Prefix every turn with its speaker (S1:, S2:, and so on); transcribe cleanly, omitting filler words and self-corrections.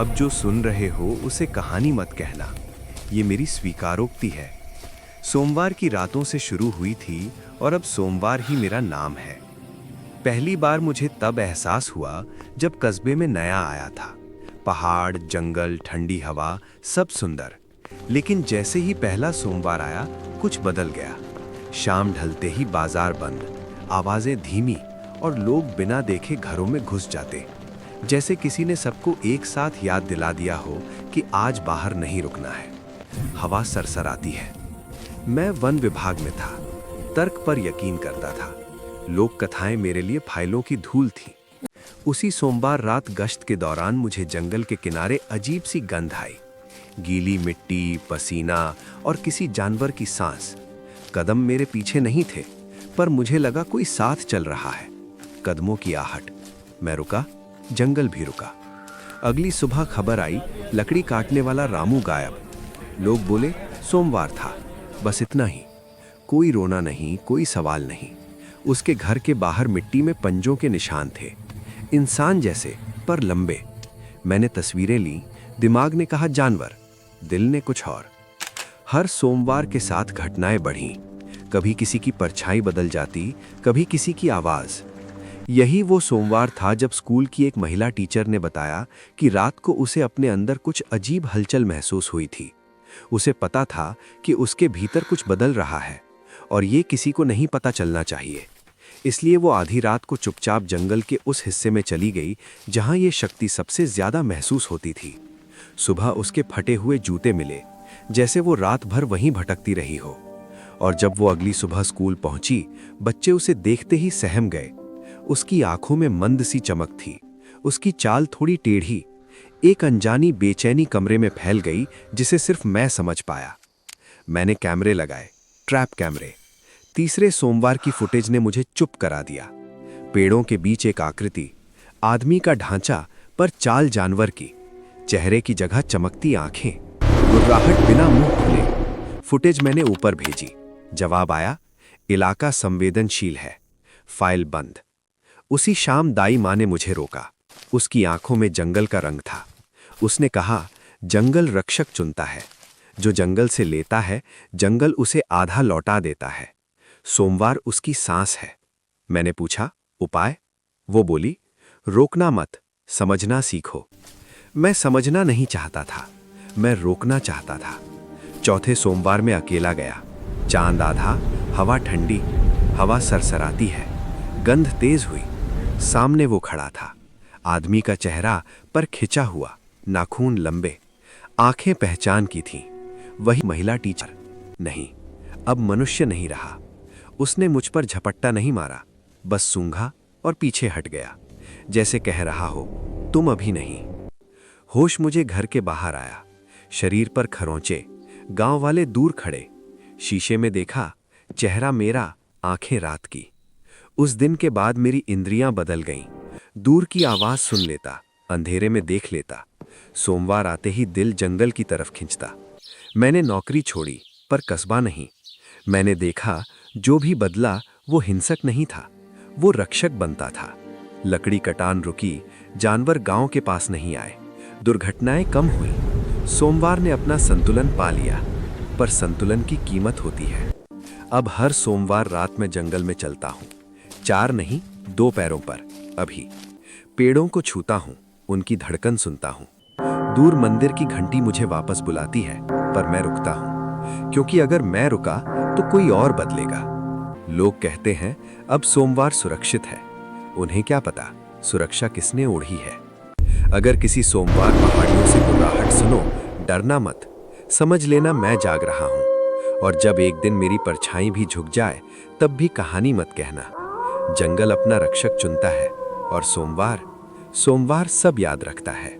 S1: अब जो सुन रहे हो उसे कहानी मत कहना, ये मेरी स्वीकारोक्ति है। सोमवार की रातों से शुरू हुई थी और अब सोमवार ही मेरा नाम है। पहली बार मुझे तब एहसास हुआ जब कस्बे में नया आया था। पहाड़, जंगल, ठंडी हवा, सब सुंदर। लेकिन जैसे ही पहला सोमवार आया, कुछ बदल गया। शाम ढलते ही बाजार बंद, आवाजें धीमी और लोग बिना देखे घरों में घुस जाते। जैसे किसी ने सबको एक साथ याद दिला दिया हो कि आज बाहर नहीं रुकना है। हवा सरसराती है। मैं वन विभाग में था, तर्क पर यकीन करता था। लोक कथाएं मेरे लिए फाइलों की धूल थी। उसी सोमवार रात गश्त के दौरान मुझे जंगल के किनारे अजीब सी गंध आई। गीली मिट्टी, पसीना और किसी जानवर की सांस। कदम मेरे पीछे नहीं थे, पर मुझे लगा कोई साथ चल रहा है। कदमों की आहट। मैं रुका, जंगल भी रुका। अगली सुबह खबर आई, लकड़ी काटने वाला रामू गायब। लोग बोले सोमवार था, बस इतना ही। कोई रोना नहीं, कोई सवाल नहीं। उसके घर के बाहर मिट्टी में पंजों के निशान थे, इंसान जैसे पर लंबे। मैंने तस्वीरें ली, दिमाग ने कहा जानवर, दिल ने कुछ और। हर सोमवार के साथ घटनाएं बढ़ीं। कभी किसी की परछाई बदल जाती, कभी किसी की आवाज। यही वो सोमवार था जब स्कूल की एक महिला टीचर ने बताया कि रात को उसे अपने अंदर कुछ अजीब हलचल महसूस हुई थी। उसे पता था कि उसके भीतर कुछ बदल रहा है और ये किसी को नहीं पता चलना चाहिए। इसलिए वो आधी रात को चुपचाप जंगल के उस हिस्से में चली गई जहां ये शक्ति सबसे ज्यादा महसूस होती थी। सुबह उसके फटे हुए जूते मिले, जैसे वो रात भर वहीं भटकती रही हो। और जब वो अगली सुबह स्कूल पहुंची, बच्चे उसे देखते ही सहम गए। उसकी आंखों में मंद सी चमक थी, उसकी चाल थोड़ी टेढ़ी। एक अनजानी बेचैनी कमरे में फैल गई जिसे सिर्फ मैं समझ पाया। मैंने कैमरे लगाए, ट्रैप कैमरे। तीसरे सोमवार की फुटेज ने मुझे चुप करा दिया। पेड़ों के बीच एक आकृति, आदमी का ढांचा पर चाल जानवर की। चेहरे की जगह चमकती आंखें, गुर्राहट बिना मुंह खुले। फुटेज मैंने ऊपर भेजी। जवाब आया, इलाका संवेदनशील है, फाइल बंद। उसी शाम दाई माँ ने मुझे रोका। उसकी आंखों में जंगल का रंग था। उसने कहा, जंगल रक्षक चुनता है। जो जंगल से लेता है, जंगल उसे आधा लौटा देता है। सोमवार उसकी सांस है। मैंने पूछा, उपाय? वो बोली, रोकना मत, समझना सीखो। मैं समझना नहीं चाहता था, मैं रोकना चाहता था। चौथे सोमवार में अकेला गया। चांद आधा, हवा ठंडी, हवा सरसराती है। गंध तेज हुई। सामने वो खड़ा था, आदमी का चेहरा पर खिंचा हुआ, नाखून लंबे, आंखें पहचान की थीं। वही महिला टीचर। नहीं, अब मनुष्य नहीं रहा। उसने मुझ पर झपट्टा नहीं मारा, बस सूंघा और पीछे हट गया, जैसे कह रहा हो, तुम अभी नहीं। होश मुझे घर के बाहर आया। शरीर पर खरोंचे, गांव वाले दूर खड़े। शीशे में देखा, चेहरा मेरा, आंखें रात की। उस दिन के बाद मेरी इंद्रियां बदल गईं। दूर की आवाज सुन लेता, अंधेरे में देख लेता। सोमवार आते ही दिल जंगल की तरफ खिंचता। मैंने नौकरी छोड़ी, पर कस्बा नहीं। मैंने देखा, जो भी बदला वो हिंसक नहीं था, वो रक्षक बनता था। लकड़ी कटान रुकी, जानवर गांव के पास नहीं आए, दुर्घटनाएं कम हुई। सोमवार ने अपना संतुलन पा लिया, पर संतुलन की कीमत होती है। अब हर सोमवार रात में जंगल में चलता हूँ, 4 नहीं 2 पैरों पर। अभी पेड़ों को छूता हूँ, उनकी धड़कन सुनता हूँ। दूर मंदिर की घंटी मुझे वापस बुलाती है, पर मैं रुकता हूँ, क्योंकि अगर मैं रुका तो कोई और बदलेगा। लोग कहते हैं अब सोमवार सुरक्षित है। उन्हें क्या पता सुरक्षा किसने ओढ़ी है। अगर किसी सोमवार पहाड़ियों से गुर्राहट सुनो, डरना मत, समझ लेना मैं जाग रहा हूँ। और जब एक दिन मेरी परछाई भी झुक जाए, तब भी कहानी मत कहना। जंगल अपना रक्षक चुनता है और सोमवार सब याद रखता है।